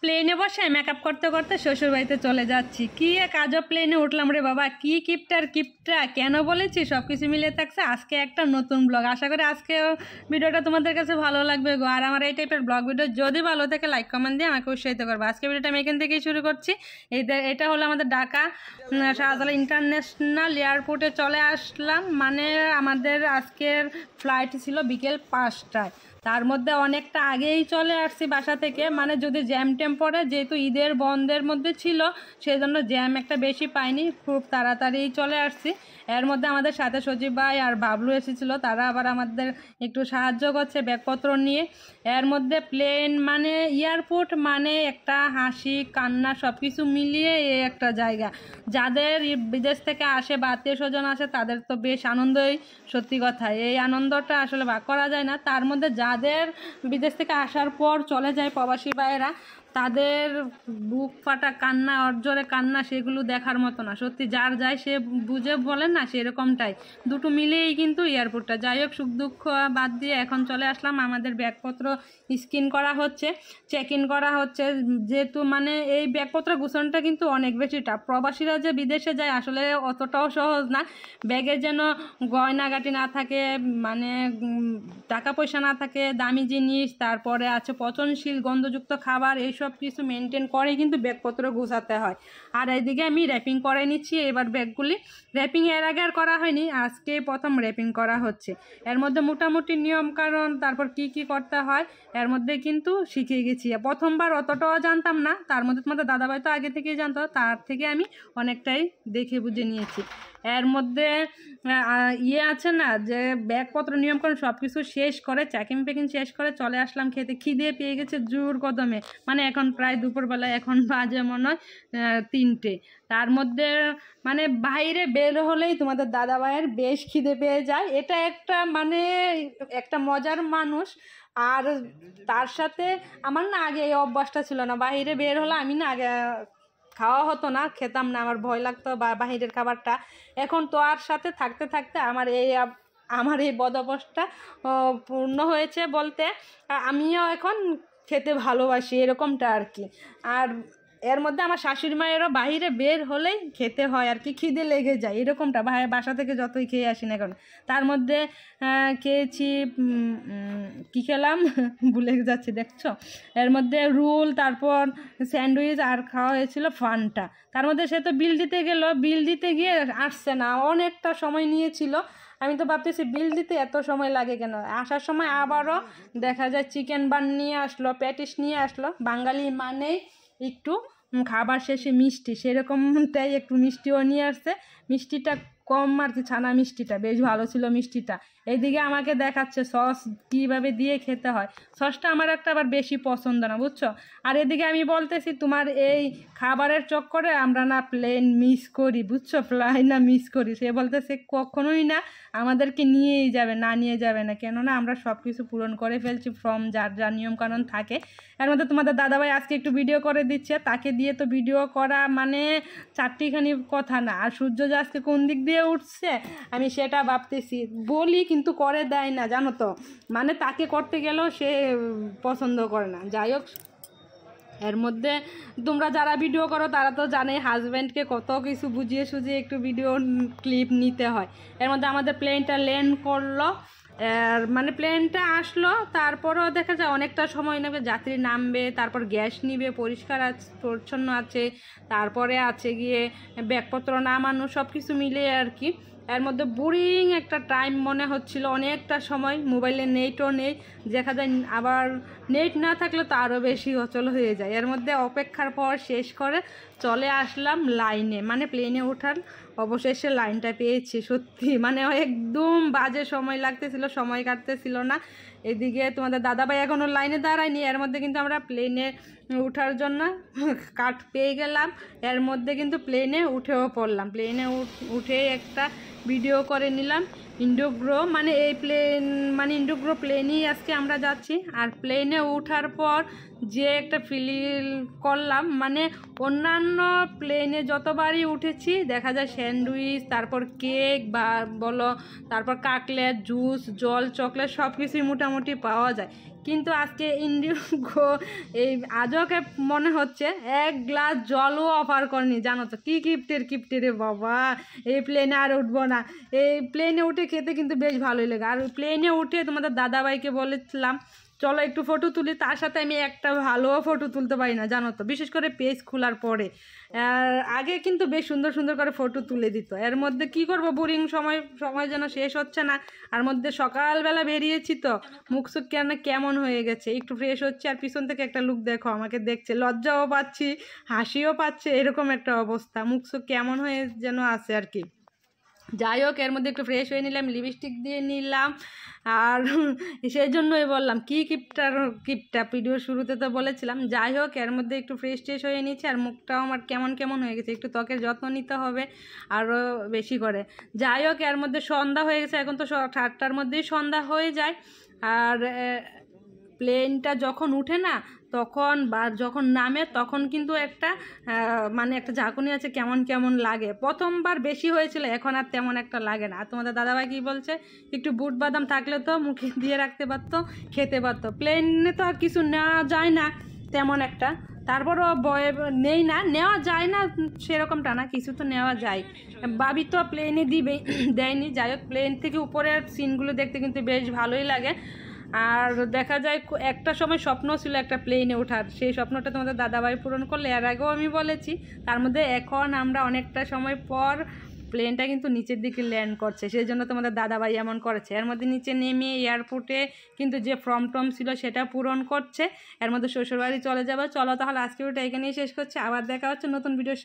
প্লেনে বসে মেকআপ করতে করতে শ্বশুর বাড়িতে চলে যাচ্ছি। কি এক আজব প্লেনে উঠলাম রে বাবা, কি কিপটা কেন বলেছি, সব কিছু মিলে থাকছে আজকে একটা নতুন ব্লগ। আশা করি আজকে ভিডিওটা তোমাদের কাছে ভালো লাগবে গো। আর আমার এই টাইপের ব্লগ ভিডিও যদি ভালো থাকে লাইক কমেন্ট দিয়ে আমাকে উৎসাহিত করবে। আজকে ভিডিওটা আমি এখান থেকেই শুরু করছি। এটা হলো আমাদের ঢাকা শাহজালাল ইন্টারন্যাশনাল এয়ারপোর্টে চলে আসলাম। মানে আমাদের আজকের ফ্লাইট ছিল বিকেল 5টায়, তার মধ্যে অনেকটা আগেই চলে আসছি বাসা থেকে। মানে যদি জ্যাম ট্যাম পড়ে, যেহেতু ঈদের বন্ধের মধ্যে ছিল সেই জন্য জ্যাম একটা বেশি পাইনি, খুব তাড়াতাড়ি চলে আসছি। এর মধ্যে আমাদের সাথে সজীব ভাই আর বাবলু এসেছিলো, তারা আবার আমাদের একটু সাহায্য করছে ব্যাগপত্র নিয়ে। এর মধ্যে প্লেন মানে এয়ারপোর্ট মানে একটা হাসি কান্না সব কিছু মিলিয়ে এই একটা জায়গা। যাদের বিদেশ থেকে আসে বা আত্মীয় স্বজন আসে তাদের তো বেশ আনন্দই, সত্যি কথা এই আনন্দটা আসলে ভাগ করা যায় না। তার মধ্যে যাদের বিদেশ থেকে আসার পর চলে যায় প্রবাসী ভাইয়েরা, তাদের বুক ফাটা কান্না, অর্জরে কান্না, সেগুলো দেখার মতো না সত্যি। যার যায় সে বুঝে বলেন না, সেরকমটাই দুটো মিলেই কিন্তু এয়ারপোর্টটা। যাই হোক, সুখ দুঃখ বাদ দিয়ে এখন চলে আসলাম। আমাদের ব্যাগপত্র স্ক্যান করা হচ্ছে, চেক ইন করা হচ্ছে। যেহেতু মানে এই ব্যাগপত্র গুছানোটা কিন্তু অনেক বেশি টাফ। প্রবাসীরা যে বিদেশে যায় আসলে অতটাও সহজ না। ব্যাগে যেন গয়নাগাটি না থাকে, মানে টাকা পয়সা না থাকে, দামি জিনিস, তারপরে আছে পচনশীল গন্ধযুক্ত খাবার, এইসব কিছু মেনটেন করে কিন্তু ব্যাগপত্র গুছাতে হয়। আর এইদিকে আমি র্যাপিং করে নিচ্ছি এবার ব্যাগগুলি। র্যাপিং এর আগে আর করা হয়নি, আজকে প্রথম র্যাপিং করা হচ্ছে। এর মধ্যে মোটামুটি নিয়মকানুন, তারপর কি কি করতে হয় এর মধ্যে কিন্তু শিখে গেছি। প্রথমবার অতটাও জানতাম না, তার মধ্যে তোমাদের দাদাভাই তো আগে থেকেই জানতো, তার থেকে আমি অনেকটাই দেখে বুঝে নিয়েছি। এর মধ্যে আছে না যে ব্যাগপত্র নিয়মকানুন সব কিছু শেষ করে চেকিং পেকিং শেষ করে চলে আসলাম খেতে। খিদে পেয়ে গেছে জোর কদমে। মানে এখন প্রায় দুপুরবেলা, এখন বাজে মনে হয় 3টে। তার মধ্যে মানে বাইরে বের হলেই তোমাদের দাদা ভাইয়ের বেশ খিদে পেয়ে যায়। এটা একটা মানে একটা মজার মানুষ। আর তার সাথে আমার না আগে এই অভ্যাসটা ছিল না, বাইরে বের হলে আমি না আগে খাওয়া হতো না, খেতাম না, আমার ভয় লাগতো বাহিরের খাবারটা। এখন তো আর সাথে থাকতে থাকতে আমার এই বদ অভ্যাসটা পূর্ণ হয়েছে বলতে আমিও এখন খেতে ভালোবাসি, এরকমটা আর কি। আর এর মধ্যে আমার শাশুড়ি মায়েরও বাইরে বের হলেই খেতে হয় আর কি, খিদে লেগে যায় এরকমটা। বাসা থেকে যতই খেয়ে আসি না এখন। তার মধ্যে খেয়েছি কী খেলাম ভুলে যাচ্ছি দেখছো। এর মধ্যে রোল, তারপর স্যান্ডউইচ, আর খাওয়া হয়েছিল ফান্টা। তার মধ্যে সে তো বিল দিতে গেল, বিল দিতে গিয়ে আসছে না, অনেকটা সময় নিয়েছিল। আমি তো ভাবতেছি বিল দিতে এত সময় লাগে কেন। আসার সময় আবারও দেখা যায় চিকেন বান নিয়ে আসলো, প্যাটিস নিয়ে আসলো। বাঙালি মানেই একটু খাবার শেষে মিষ্টি, সেরকমটাই একটু মিষ্টিও নিয়ে আসছে। মিষ্টিটা কম আর কি, ছানা মিষ্টিটা বেশ ভালো ছিল মিষ্টিটা। এইদিকে আমাকে দেখাচ্ছে সস কীভাবে দিয়ে খেতে হয়। সসটা আমার একটা আবার বেশি পছন্দ না, বুঝছো। আর এদিকে আমি বলতেছি তোমার এই খাবারের চক্করে আমরা না প্লেন মিস করি, বুঝছো, ফ্লাইট মিস করি। সে বলতেছে কখনোই না, আমাদেরকে নিয়েই যাবে, না নিয়ে যাবে না, কেননা আমরা সব কিছু পূরণ করে ফেলছি ফর্ম, যার যা নিয়মকানুন থাকে। এর মধ্যে তোমাদের দাদাভাই আজকে একটু ভিডিও করে দিচ্ছে, তাকে দিয়ে তো ভিডিও করা মানে চারটিখানি কথা না। আর সূর্য যে আজকে কোন দিক দিয়ে উঠছে আমি সেটা ভাবতেছি, বলি কিন্তু করে দেয় না, জানো তো। মানে তাকে করতে গেলেও সে পছন্দ করে না। যাই হোক, এর মধ্যে তোমরা যারা ভিডিও করো তারা তো জানে হাজব্যান্ডকে কত কিছু বুঝিয়ে সুঝিয়ে একটু ভিডিও ক্লিপ নিতে হয়। এর মধ্যে আমাদের প্লেনটা ল্যান্ড করলো, মানে প্লেনটা আসলো, তারপরও দেখা যায় অনেকটা সময় নেবে, যাত্রী নামবে, তারপর গ্যাস নিবে, পরিষ্কার পরিচ্ছন্ন আছে, তারপরে আছে গিয়ে ব্যাগপত্র নামানো, সব কিছু মিলে আর কি। এর মধ্যে বোরিং একটা টাইম মনে হচ্ছিল, অনেকটা সময়। মোবাইলে নেটও নেই, দেখা যায় আবার নেট না থাকলে তো আরও বেশি অচল হয়ে যায়। এর মধ্যে অপেক্ষার পর শেষ করে চলে আসলাম লাইনে, মানে প্লেনে ওঠার অবশেষে লাইনটা পেয়েছি। সত্যি মানে একদম বাজে সময় লাগতেছিল, সময় কাটতেছিল না। এদিকে তোমাদের দাদাভাই এখনও লাইনে দাঁড়ায়নি, এর মধ্যে কিন্তু আমরা প্লেনে ওঠার জন্য কার্ড পেয়ে গেলাম। এর মধ্যে কিন্তু প্লেনে উঠেও পড়লাম। প্লেনে উঠে একটা ভিডিও করে নিলাম। ইন্ডিগো মানে এই প্লেন, মানে ইন্ডিগো প্লেনেই আজকে আমরা যাচ্ছি। আর প্লেনে ওঠার পর যে একটা ফিল করলাম, মানে অন্যান্য প্লেনে যতবারই উঠেছি দেখা যায় স্যান্ডউইচ, তারপর কেক বা বলো, তারপর কাকলেট, জুস, জল, চকলেট সব কিছুই মোটামুটি পাওয়া যায়। কিন্তু আজকে ইন্ডিগো এই আজকে মনে হচ্ছে এক গ্লাস জলও অফার করেনি, জানো তো কী কিপ্টের রে বাবা। এই প্লেনে আর উঠবো না, এই প্লেনে উঠে খেতে কিন্তু বেশ ভালোই লাগে। আর প্লেনে উঠে তোমাদের দাদাভাইকে বলেছিলাম চলো একটু ফটো তুলি, তার সাথে আমি একটা ভালো ফটো তুলতে পারি না জানো তো, বিশেষ করে পেজ খোলার পরে। আগে কিন্তু বেশ সুন্দর সুন্দর করে ফটো তুলে দিত, এর মধ্যে কি করব বোরিং সময় যেন শেষ হচ্ছে না। আর মধ্যে সকালবেলা বেরিয়েছি তো মুখ সুখ কেমন হয়ে গেছে, একটু ফ্রেশ হচ্ছে আর পিছন থেকে একটা লুক দেখো আমাকে দেখছে, লজ্জাও পাচ্ছি হাসিও পাচ্ছে, এরকম একটা অবস্থা, মুখ সুখ কেমন হয়ে যেন আছে আর কি। যাই হোক এর মধ্যে একটু ফ্রেশ হয়ে নিলাম, লিপস্টিক দিয়ে নিলাম, আর সেই জন্যই বললাম কি কিপটা ভিডিও শুরুতে তো বলেছিলাম। যাই হোক এর মধ্যে একটু ফ্রেশ হয়ে নিয়েছি, আর মুখটাও আমার কেমন হয়ে গেছে, একটু ত্বকের যত্ন নিতে হবে আরও বেশি করে। যাই হোক এর মধ্যে সন্ধ্যা হয়ে গেছে, এখন তো 8টার মধ্যেই সন্ধ্যা হয়ে যায়। আর প্লেনটা যখন উঠে না তখন বা যখন নামে তখন কিন্তু একটা মানে একটা ঝাঁকুনি আছে, কেমন লাগে। প্রথমবার বেশি হয়েছিল, এখন আর তেমন একটা লাগে না। আর তোমাদের দাদাভাই কী বলছে, একটু বুট বাদাম থাকলে তো মুখে দিয়ে রাখতে পারতো, খেতে পারতো। প্লেনে তো আর কিছু নেওয়া যায় না তেমন একটা, তারপরও নেওয়া যায় না সেরকমটা না, কিছু তো নেওয়া যায়। ভাবি তো প্লেনে দেয়নি। যাই হোক প্লেন থেকে উপরের সিনগুলো দেখতে কিন্তু বেশ ভালোই লাগে। আর দেখা যায় একটা সময় স্বপ্ন ছিল একটা প্লেনে ওঠার, সেই স্বপ্নটা তোমাদের দাদাভাই পূরণ করলে, এর আগেও আমি বলেছি। তার মধ্যে এখন আমরা অনেকটা সময় পর প্লেনটা কিন্তু নিচের দিকে ল্যান্ড করছে, সেই জন্য তোমাদের দাদাভাই এমন করেছে। এর মধ্যে নিচে নেমে এয়ারপোর্টে কিন্তু যে ফর্ম ছিল সেটা পূরণ করছে, এর মধ্যে শ্বশুরবাড়ি চলে যাবে। চলো তাহলে আজকে ওটা এখানেই শেষ করছে, আবার দেখা হচ্ছে নতুন ভিডিও।